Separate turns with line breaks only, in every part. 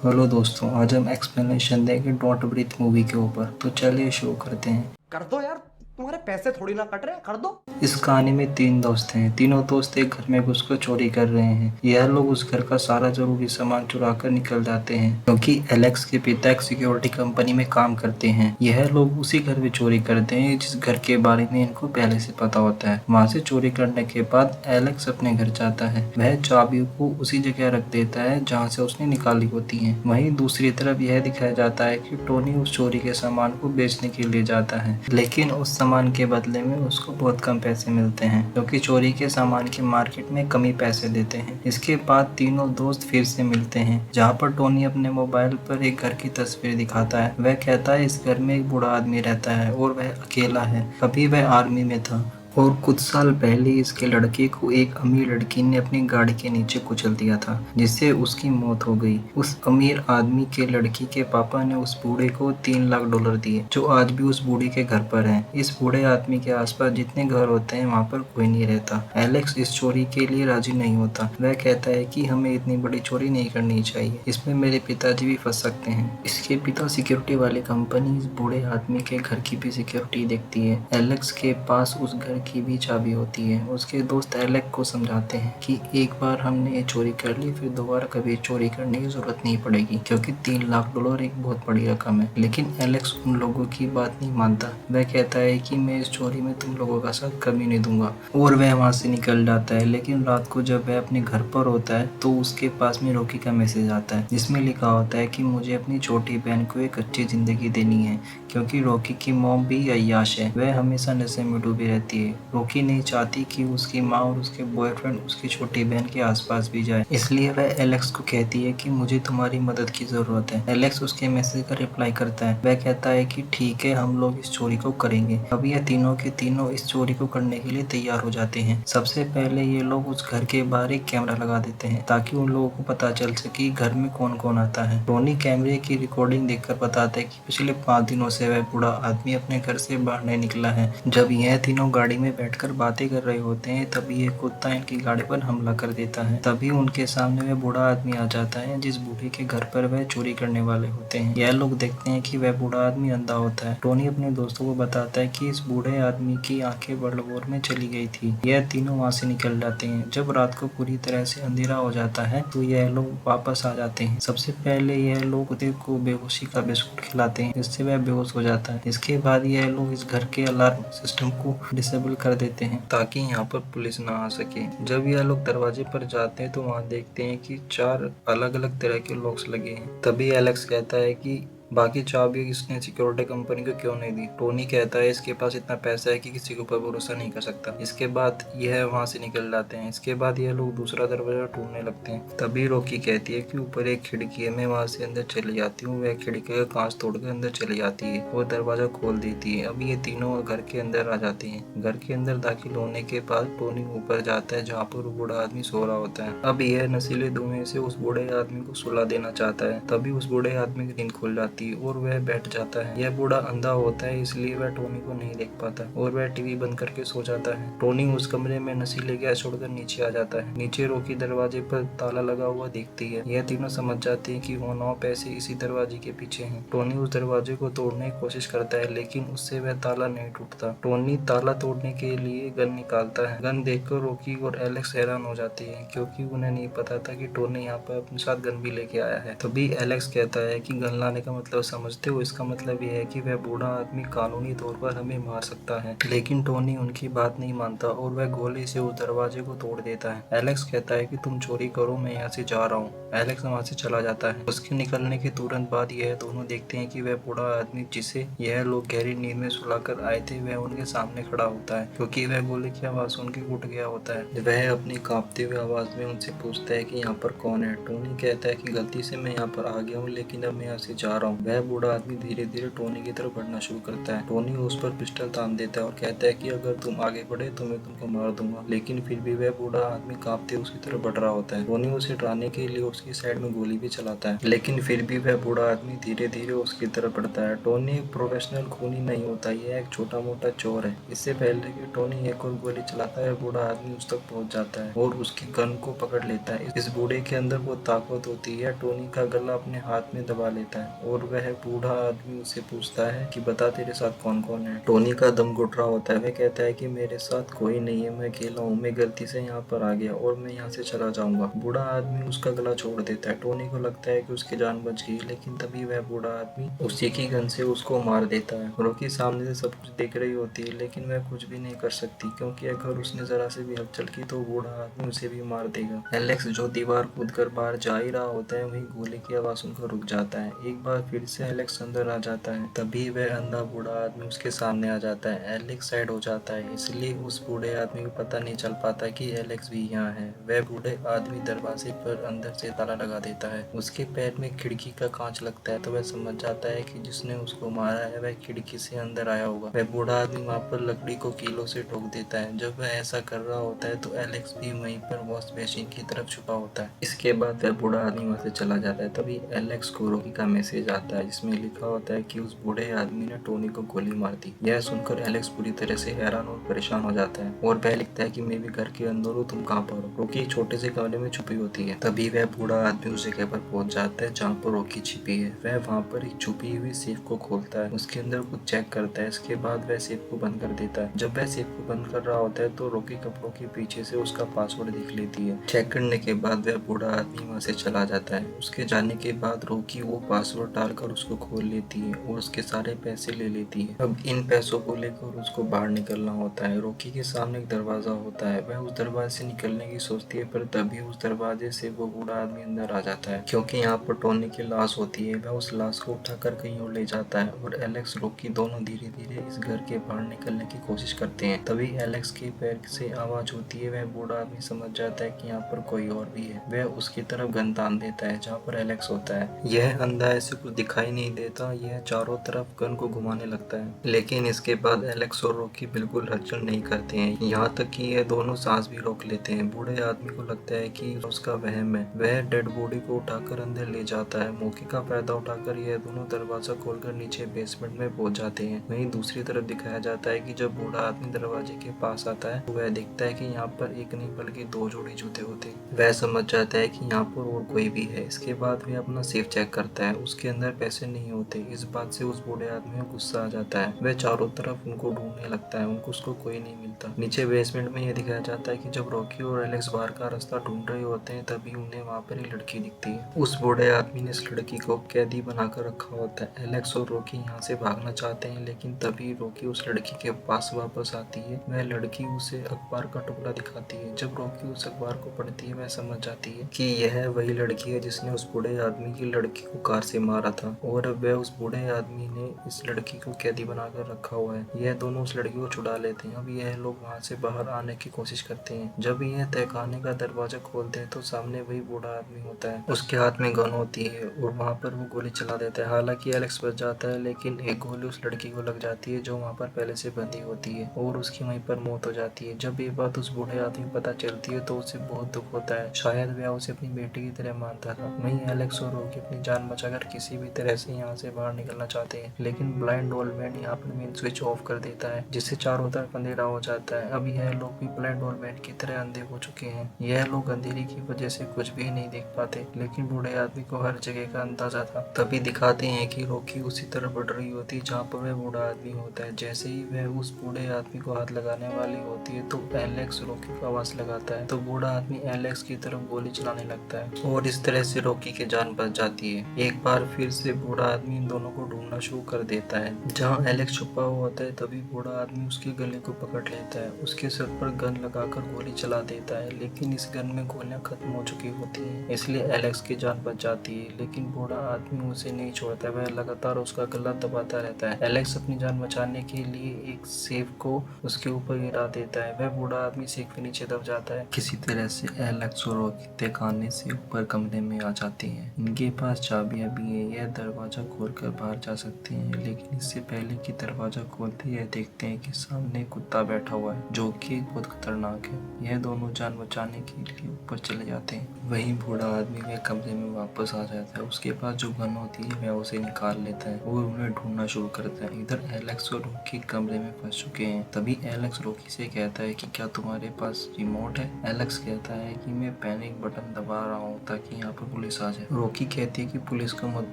Hello दोस्तों, आज हम एक्सप्लेनेशन देंगे डोंट ब्रीथ मूवी के ऊपर। तो चलिए शुरू करते हैं।
कर दो यार। तुम्हारे पैसे थोड़ी ना कट रहे हैं, कर दो।
इस कहानी में तीन दोस्त हैं। तीनों दोस्त एक घर में घुसकर चोरी कर रहे हैं। यह लोग उस घर का सारा जरूरी सामान चुरा कर निकल जाते हैं क्योंकि एलेक्स के पिता एक सिक्योरिटी कंपनी में काम करते हैं। यह लोग उसी घर में चोरी करते हैं जिस घर के बारे में इनको पहले से पता होता है। वहाँ से चोरी करने के बाद एलेक्स अपने घर जाता है। वह चाबियों को उसी जगह रख देता है जहाँ से उसने निकाली होती है। वहीं दूसरी तरफ यह दिखाया जाता है कि टोनी उस चोरी के सामान को बेचने के लिए जाता है, लेकिन उस सामान के बदले में उसको बहुत कम पैसे मिलते हैं क्योंकि चोरी के सामान की मार्केट में कम ही पैसे देते हैं। इसके बाद तीनों दोस्त फिर से मिलते हैं जहाँ पर टोनी अपने मोबाइल पर एक घर की तस्वीर दिखाता है। वह कहता है इस घर में एक बूढ़ा आदमी रहता है और वह अकेला है। अभी वह आर्मी में था और कुछ साल पहले इसके लड़के को एक अमीर लड़की ने अपनी गाड़ी के नीचे कुचल दिया था, जिससे उसकी मौत हो गई। उस अमीर आदमी के लड़की के पापा ने उस बूढ़े को $3 लाख दिए, जो आज भी उस बूढ़ी के घर पर है। इस बूढ़े आदमी के आसपास जितने घर होते हैं वहाँ पर कोई नहीं रहता। एलेक्स इस चोरी के लिए राजी नहीं होता। वह कहता है कि हमें इतनी बड़ी चोरी नहीं करनी चाहिए, इसमें मेरे पिताजी भी फंस सकते हैं। इसके पिता सिक्योरिटी वाली कंपनी इस बूढ़े आदमी के घर की भी सिक्योरिटी देखती है। एलेक्स के पास उस घर की भी चाबी होती है। उसके दोस्त एलेक्स को समझाते हैं कि एक बार हमने ये चोरी कर ली, फिर दोबारा कभी चोरी करने की जरूरत नहीं पड़ेगी क्योंकि $3 लाख एक बहुत बड़ी रकम है। लेकिन एलेक्स उन लोगों की बात नहीं मानता। वह कहता है कि मैं इस चोरी में तुम लोगों का साथ कभी नहीं दूंगा और वह वहां से निकल जाता है। लेकिन रात को जब वह अपने घर पर होता है तो उसके पास में रॉकी का मैसेज आता है, जिसमें लिखा होता है कि मुझे अपनी छोटी बहन को एक अच्छी जिंदगी देनी है क्योंकि रॉकी की मॉम भी अय्याश है। वह हमेशा नशे में डूबी रहती है। रॉकी नहीं चाहती कि उसकी माँ और उसके बॉयफ्रेंड उसकी छोटी बहन के आसपास भी जाए, इसलिए वह एलेक्स को कहती है कि मुझे तुम्हारी मदद की जरूरत है। एलेक्स उसके मैसेज का रिप्लाई करता है। वह कहता है कि ठीक है, हम लोग इस चोरी को करेंगे। अब ये तीनों के तीनों इस चोरी को करने के लिए तैयार हो जाते हैं। सबसे पहले ये लोग उस घर के बाहर एक कैमरा लगा देते हैं ताकि उन लोगों को पता चल सके घर में कौन कौन आता है। टोनी कैमरे की रिकॉर्डिंग देखकर बताता है कि पिछले 5 दिनों से वह बूढ़ा आदमी अपने घर से बाहर नहीं निकला है। जब यह तीनों गाड़ी में बैठकर बातें कर रहे होते हैं तभी एक कुत्ता इनकी गाड़ी पर हमला कर देता है। तभी उनके सामने वह बूढ़ा आदमी आ जाता है जिस बूढ़े के घर पर वह चोरी करने वाले होते हैं। यह लोग देखते हैं कि वह बूढ़ा आदमी अंधा होता है। टोनी अपने दोस्तों को बताता है कि इस बूढ़े आदमी की आंखें वर्ल्ड वॉर में चली गई थी। यह तीनों वहां से निकल जाते हैं। जब रात को पूरी तरह से अंधेरा हो जाता है तो यह लोग वापस आ जाते हैं। सबसे पहले यह लोग कुत्ते को बेहोशी का बिस्कुट खिलाते हैं, जिससे वह बेहोश हो जाता है। इसके बाद यह लोग इस घर के अलार्म सिस्टम को डिसेबल कर देते हैं ताकि यहाँ पर पुलिस ना आ सके। जब यह लोग दरवाजे पर जाते हैं तो वहाँ देखते हैं कि 4 अलग अलग तरह के लॉक्स लगे हैं। तभी एलेक्स कहता है कि बाकी चाबी इसने सिक्योरिटी कंपनी को क्यों नहीं दी। टोनी कहता है इसके पास इतना पैसा है कि किसी के ऊपर भरोसा नहीं कर सकता। इसके बाद यह वहां से निकल जाते हैं। इसके बाद यह लोग दूसरा दरवाजा ढूंढने लगते हैं। तभी रॉकी कहती है कि ऊपर एक खिड़की है, मैं वहां से अंदर चली जाती हूँ। वह खिड़की का कांच तोड़कर अंदर चली जाती है और दरवाजा खोल देती है। अब ये तीनों घर के अंदर आ जाते हैं। घर के अंदर दाखिल होने के बाद टोनी ऊपर जाता है जहाँ पर वो बूढ़ा आदमी सो रहा होता है। अब यह नशीले धुएं से उस बूढ़े आदमी को सुला देना चाहता है। तभी उस बूढ़े आदमी की नींद खुल जाती है और वह बैठ जाता है। यह बूढ़ा अंधा होता है, इसलिए वह टोनी को नहीं देख पाता और वह टीवी बंद करके सो जाता है। टोनी उस कमरे में नशीले गैस छोड़कर नीचे आ जाता है। नीचे रॉकी दरवाजे पर ताला लगा हुआ देखती है। यह तीनों समझ जाते हैं कि वो 9 पैसे इसी दरवाजे के पीछे हैं। टोनी उस दरवाजे को तोड़ने की कोशिश करता है, लेकिन उससे वह ताला नहीं टूटता। टोनी ताला तोड़ने के लिए गन निकालता है। गन देखकर रॉकी और एलेक्स हैरान हो जाते हैं क्योंकि उन्हें नहीं पता था कि टोनी यहाँ पर अपने साथ गन भी लेके आया है। तभी एलेक्स कहता है कि गन लाने का मतलब समझते हो, इसका मतलब यह है कि वह बूढ़ा आदमी कानूनी तौर पर हमें मार सकता है। लेकिन टोनी उनकी बात नहीं मानता और वह गोली से उस दरवाजे को तोड़ देता है। एलेक्स कहता है कि तुम चोरी करो, मैं यहाँ से जा रहा हूँ। एलेक्स वहाँ से चला जाता है। उसके निकलने के तुरंत बाद यह दोनों देखते हैं कि वह बूढ़ा आदमी जिसे यह लोग गहरी नींद में सुलाकर आए थे वह उनके सामने खड़ा होता है क्योंकि वह गोली की आवाज सुन के उठ गया होता है। वह अपनी कांपते हुए आवाज में उनसे पूछता है कि यहाँ पर कौन है। टोनी कहता है कि गलती से मैं यहाँ पर आ गया हूँ, लेकिन अब मैं यहाँ से जा रहा हूँ। हूँ। वह बूढ़ा आदमी धीरे धीरे टोनी की तरफ बढ़ना शुरू करता है। टोनी उस पर पिस्टल तान देता है और कहता है कि अगर तुम आगे बढ़े तो मैं तुमको मार दूंगा, लेकिन फिर भी वह बूढ़ा आदमी कांपते उसकी तरफ बढ़ रहा होता है। टोनी उसे डराने के लिए उसकी साइड में गोली भी चलाता है, लेकिन फिर भी वह बूढ़ा आदमी धीरे धीरे उसकी तरफ बढ़ता है। टोनी एक प्रोफेशनल खूनी नहीं होता, यह एक छोटा मोटा चोर है। इससे पहले कि टोनी एक और गोली चलाता है, बूढ़ा आदमी उस तक पहुंच जाता है और उसकी गन को पकड़ लेता है। इस बूढ़े के अंदर वो ताकत होती है, टोनी का गला अपने हाथ में दबा लेता है और वह बूढ़ा आदमी उससे पूछता है कि बता तेरे साथ कौन कौन है। टोनी का दम घुट रहा होता है, वह कहता है कि मेरे साथ कोई नहीं है, मैं अकेला हूँ, मैं गलती से यहाँ पर आ गया और मैं यहाँ से चला जाऊंगा। बूढ़ा आदमी उसका गला छोड़ देता है। टोनी को लगता है कि उसकी जान बच गई, लेकिन तभी वह बूढ़ा आदमी उसी की गन से उसको मार देता है। रॉकी सामने से सब कुछ देख रही होती है, लेकिन वह कुछ भी नहीं कर सकती, क्योंकि अगर उसने जरा से भी हलचल की तो बूढ़ा आदमी उसे भी मार देगा। एलेक्स जो दीवार कूदकर बाहर जा ही रहा होता है, वहीं गोली की आवाज सुनकर रुक जाता है। एक बार फिर से एलेक्स अंदर आ जाता है, तभी वह अंधा बूढ़ा आदमी उसके सामने आ जाता है। एलेक्स साइड हो जाता है, इसलिए उस बूढ़े आदमी को पता नहीं चल पाता कि एलेक्स भी यहाँ है। वह बूढ़े आदमी दरवाजे पर अंदर से ताला लगा देता है। उसके पैर में खिड़की का कांच लगता है, तो वह समझ जाता है कि जिसने उसको मारा है वह खिड़की से अंदर आया होगा। वह बूढ़ा आदमी वहाँ पर लकड़ी को कीलों से ठोक देता है। जब वह ऐसा कर रहा होता है तो एलेक्स भी वहीं पर वॉश बेसिन की तरफ छुपा होता है। इसके बाद वह बूढ़ा आदमी वहाँ से चला जाता है। तभी एलेक्स को रॉकी का मैसेज आता है, जिसमें लिखा होता है कि उस बूढ़े आदमी ने टोनी को गोली मार दी। यह सुनकर एलेक्स पूरी तरह से हैरान और परेशान हो जाता है और वह लिखता है कि मैं भी घर के अंदर हूँ, तुम कहाँ पर हो। रॉकी एक छोटे से कमरे में छुपी होती है। तभी वह बूढ़ा आदमी उस जगह पर पहुंच जाता है जहाँ पर रॉकी छिपी है। वह वहाँ पर एक छुपी हुई सेफ को खोलता है, उसके अंदर कुछ चेक करता है। इसके बाद वह सेफ को बंद कर देता है। जब वह सेफ को बंद कर रहा होता है तो रॉकी कपड़ों के पीछे से उसका पासवर्ड दिख लेती है। चेक करने के बाद वह बूढ़ा आदमी वहाँ से चला जाता है। उसके जाने के बाद रॉकी वो पासवर्ड डालकर उसको खोल लेती है और उसके सारे पैसे ले लेती है। अब इन पैसों को लेकर उसको बाहर निकलना होता है। रॉकी के सामने एक दरवाजा होता है, वह उस दरवाजे से निकलने की सोचती है, पर तभी उस दरवाजे से वो बूढ़ा आदमी अंदर आ जाता है। क्योंकि यहाँ पर टोनी की लाश होती है, वह उस लाश को उठाकर कहीं और ले जाता है और एलेक्स रॉकी दोनों धीरे धीरे इस घर के बाहर निकलने की कोशिश करते हैं। तभी एलेक्स के पैर से आवाज होती है। वह बूढ़ा आदमी समझ जाता है कि यहाँ पर कोई और भी है। वह उसकी तरफ गन तान देता है जहाँ पर एलेक्स होता है। यह अंधा ऐसे कुछ दिखाई नहीं देता, यह चारों तरफ गन को घुमाने लगता है, लेकिन इसके बाद एलेक्स और रॉकी बिल्कुल हलचल नहीं करते हैं, यहाँ तक कि यह दोनों सांस भी रोक लेते हैं। बूढ़े आदमी को लगता है कि उसका वहम है। वह डेड बॉडी को उठाकर अंदर ले जाता है। मौके का फायदा उठाकर यह दोनों दरवाजा खोलकर नीचे बेसमेंट में पहुंच जाते हैं। वहीं दूसरी तरफ दिखाया जाता है कि जब बूढ़ा आदमी दरवाजे के पास आता है तो वह देखता है कि यहाँ पर एक नहीं बल्कि दो जोड़ी जूते होते हैं। वह समझ जाता है कि यहाँ पर और कोई भी है। इसके बाद वह अपना सेफ चेक करता है, उसके अंदर पैसे नहीं होते। इस बात से उस बूढ़े आदमी को गुस्सा आ जाता है। वह चारों तरफ उनको ढूंढने लगता है, उनको उसको कोई नहीं मिलता। नीचे बेसमेंट में यह दिखाया जाता है कि जब रॉकी और एलेक्स बाहर का रास्ता ढूंढ रहे होते हैं तभी उन्हें वहाँ पर एक लड़की दिखती है। उस बूढ़े आदमी ने इस लड़की को कैदी बनाकर रखा होता है। एलेक्स और रॉकी यहाँ से भागना चाहते हैं, लेकिन तभी रॉकी उस लड़की के पास वापस आती है। वह लड़की उसे अखबार का टुकड़ा दिखाती है। जब रॉकी उस अखबार को पढ़ती है वह समझ जाती है कि यह वही लड़की है जिसने उस बूढ़े आदमी की लड़की को कार से मारा था और वह उस बूढ़े आदमी ने इस लड़की को कैदी बनाकर रखा हुआ है। यह दोनों उस लड़की को छुड़ा लेते हैं। अब यह लोग वहाँ से बाहर आने की कोशिश करते हैं। जब यह तहखाने का दरवाजा खोलते हैं तो सामने वही बूढ़ा आदमी होता है। उसके हाथ में गन होती है और वहाँ पर वो गोली चला देता है। हालांकि एलेक्स बच जाता है, लेकिन एक गोली उस लड़की को लग जाती है जो वहाँ पर पहले से बंधी होती है और उसकी वहीं पर मौत हो जाती है। जब ये बात उस बूढ़े आदमी को पता चलती है तो उसे बहुत दुख होता है। शायद वह उसे अपनी बेटी की तरह मानता था। वहीं एलेक्स और रॉकी अपनी जान बचाकर किसी भी तरह से यहाँ से बाहर निकलना चाहते हैं, लेकिन ब्लाइंड ओल्ड मैन यहाँ पर मेन स्विच ऑफ कर देता है, जिससे चारों तरफ अंधेरा हो जाता है। अब यह लोग भी ब्लाइंड ओल्ड मैन की तरह अंधे हो चुके हैं। यह लोग अंधेरे की वजह से कुछ भी नहीं देख पाते, लेकिन बूढ़े आदमी को हर जगह का अंदाजा था। तभी दिखाते हैं कि रॉकी उसी तरफ बढ़ रही होती है जहाँ पर वह बूढ़ा आदमी होता है। जैसे ही वह उस बूढ़े आदमी को हाथ लगाने वाली होती है तो एलेक्स रॉकी को आवाज लगाता है, तो बूढ़ा आदमी एलेक्स की तरफ गोली चलाने लगता है और इस तरह से रॉकी की जान बच जाती है। एक बार फिर से बूढ़ा आदमी इन दोनों को ढूंढना शुरू कर देता है। जहाँ एलेक्स छुपा हुआ होता है तभी बूढ़ा आदमी उसके गले को पकड़ लेता है, उसके सर पर गन लगाकर गोली चला देता है, लेकिन इस गन में गोलियां खत्म हो चुकी होती हैं, इसलिए एलेक्स की जान बच जाती है। लेकिन बूढ़ा आदमी उसे नहीं छोड़ता, वह लगातार उसका गला दबाता रहता है। एलेक्स अपनी जान बचाने के लिए एक सेफ को उसके ऊपर गिरा देता है। वह बूढ़ा आदमी सेफ के नीचे दब जाता है। किसी तरह से एलेक्स और रॉकी तहखाने से ऊपर कमरे में आ जाते हैं। इनके पास चाबियां भी है। यह यह दरवाजा खोलकर बाहर जा सकते हैं, लेकिन इससे पहले कि दरवाजा खोलते यह देखते हैं कि सामने एक कुत्ता बैठा हुआ है जो कि बहुत खतरनाक है। यह दोनों जान बचाने के लिए ऊपर चले जाते हैं। वहीं बूढ़ा आदमी वह कमरे में वापस आ जाता है। उसके पास जो गन होती है वह उसे निकाल लेता है और उन्हें ढूंढना शुरू करता है। इधर एलेक्स और रॉकी कमरे में फंस चुके हैं। तभी एलेक्स रॉकी से कहता है कि क्या तुम्हारे पास रिमोट है? एलेक्स कहता है कि मैं पैनिक बटन दबा रहा हूँ ताकि यहाँ पर पुलिस आ जाए। रॉकी कहती है कि पुलिस को मत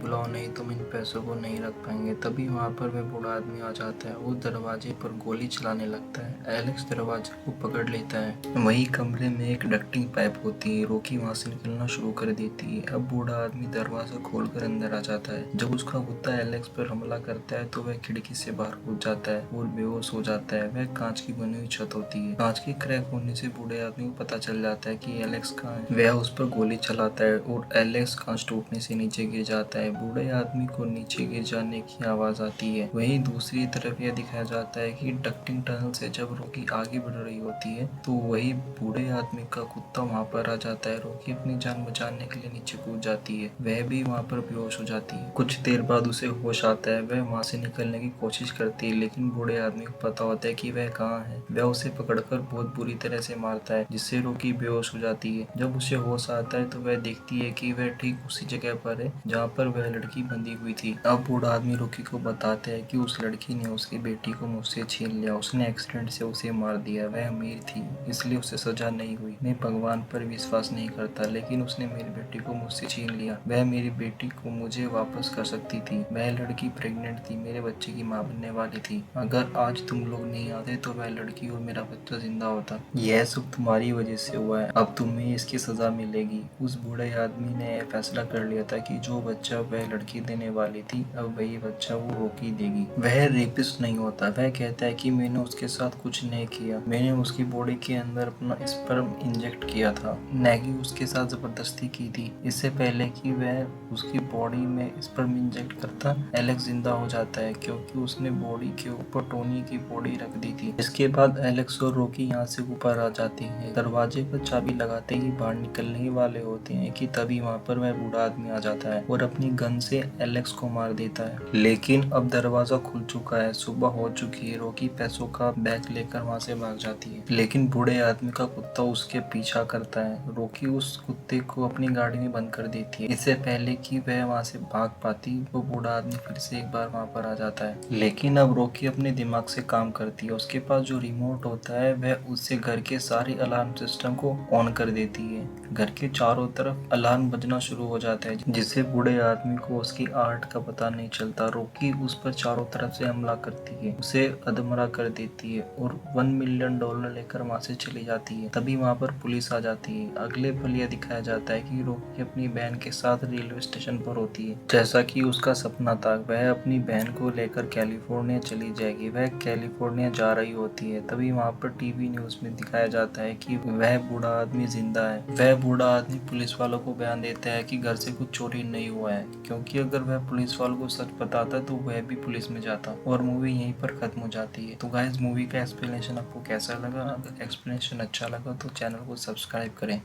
बुलाओ, नहीं तो इन पैसों को नहीं रख पाएंगे। तभी वहाँ पर वह बूढ़ा आदमी आ जाता है और दरवाजे पर गोली चलाने लगता है। एलेक्स दरवाजे को पकड़ लेता है। वही कमरे में एक डक्टिंग पाइप होती है। रॉकी वहाँ से निकलना शुरू कर देती है। अब बूढ़ा आदमी दरवाजा खोलकर अंदर आ जाता है। जब उसका कुत्ता एलेक्स पर हमला करता है तो वह खिड़की से बाहर कूद जाता है और बेहोश हो जाता है। वह कांच की बनी हुई छत होती है। कांच के क्रैक होने से बूढ़े आदमी को पता चल जाता है कि एलेक्स कहाँ है। वह उस पर गोली चलाता है और एलेक्स कांच टूटने से नीचे गिर जाता है। बूढ़े आदमी को नीचे गिर जाने की आवाज आती है। वहीं दूसरी तरफ यह दिखाया जाता है कि डक्टिंग टनल से जब रॉकी आगे बढ़ रही होती है तो वही बूढ़े आदमी का कुत्ता वहाँ पर आ जाता है। रॉकी अपनी जान बचाने के लिए नीचे कूद जाती है। वह भी वहाँ पर बेहोश हो जाती है। कुछ देर बाद उसे होश आता है। वह वहाँ से निकलने की कोशिश करती है, लेकिन बूढ़े आदमी को पता होता है कि वह कहाँ है। वह उसे पकड़कर बहुत बुरी तरह से मारता है, जिससे रॉकी बेहोश हो जाती है। जब उसे होश आता है तो वह देखती है कि वह ठीक उसी जगह पर है जहाँ पर वह लड़की बंधी हुई थी। अब बूढ़ा आदमी रॉकी को बताता है कि उस लड़की ने उसकी बेटी को मुझसे छीन लिया। उसने एक्सीडेंट से उसे मार दिया। वह अमीर थी, इसलिए उसे सजा नहीं हुई। मैं भगवान पर विश्वास नहीं करता, लेकिन उसने मेरी बेटी को मुझसे छीन लिया। वह मेरी बेटी को मुझे वापस कर सकती थी। वह लड़की प्रेग्नेंट थी, मेरे बच्चे की माँ बनने वाली थी। अगर आज तुम लोग नहीं आते तो वह लड़की और मेरा बच्चा जिंदा होता। यह सब तुम्हारी वजह से हुआ है। अब तुम्हें इसकी सजा मिलेगी। उस बूढ़े आदमी ने फैसला कर लिया था कि जो बच्चा वह लड़की देने वाली थी, अब वही बच्चा वो रॉकी देगी। वह रेपिस्ट नहीं होता। वह कहता है कि मैंने उसके साथ कुछ नहीं किया, मैंने उसकी बॉडी के अंदर अपना स्पर्म इंजेक्ट किया था, न कि उसके साथ जबरदस्ती की थी। इससे पहले कि वह उसकी बॉडी में स्पर्म इंजेक्ट करता, एलेक्स जिंदा हो जाता है क्योंकि उसने बॉडी के ऊपर टोनी की बॉडी रख दी थी। इसके बाद एलेक्स और रॉकी यहाँ से ऊपर आ जाते हैं। दरवाजे पर चाबी लगाते ही बाहर निकलने ही वाले होते हैं कि तभी वहाँ पर वह बूढ़ा आदमी आ जाता है और अपनी गन से एलेक्स को मार देता है। लेकिन अब दरवाजा खुल चुका है, सुबह हो चुकी है। रॉकी पैसों का बैग लेकर वहाँ से भाग जाती है, लेकिन बूढ़े आदमी का कुत्ता उसके पीछा करता है। रॉकी उस कुत्ते को अपनी गाड़ी में बंद कर देती है। इससे पहले कि वह वहाँ से भाग पाती, वो बूढ़ा आदमी फिर से एक बार वहाँ पर आ जाता है। लेकिन अब रॉकी अपने दिमाग से काम करती है। उसके पास जो रिमोट होता है वह उससे घर के सारे अलार्म सिस्टम को ऑन कर देती है। घर के चारों तरफ अलार्म बजना शुरू हो जाता है, जिससे बूढ़े आदमी को उसकी आहट का पता नहीं चलता। रॉकी उस पर चारों तरफ से हमला करती है, उसे अधमरा कर देती है और $1 मिलियन लेकर वहाँ से चली जाती है। तभी वहाँ पर पुलिस आ जाती है। अगले पल यह दिखाया जाता है कि रॉकी अपनी बहन के साथ रेलवे स्टेशन पर होती है, जैसा कि उसका सपना था। वह अपनी बहन को लेकर कैलिफोर्निया चली जाएगी। वह कैलिफोर्निया जा रही होती है। तभी वहाँ पर टीवी न्यूज में दिखाया जाता है कि वह बूढ़ा आदमी जिंदा है। वह बूढ़ा आदमी पुलिस वालों को बयान देता है कि घर से कुछ चोरी नहीं हुआ है, क्योंकि अगर वह पुलिस वालों को सच बताता तो वह भी पुलिस में जाता और मूवी यहीं पर खत्म हो जाती है। तो गाइस, मूवी का एक्सप्लेनेशन आपको कैसा लगा? अगर एक्सप्लेनेशन अच्छा लगा तो चैनल को सब्सक्राइब करें।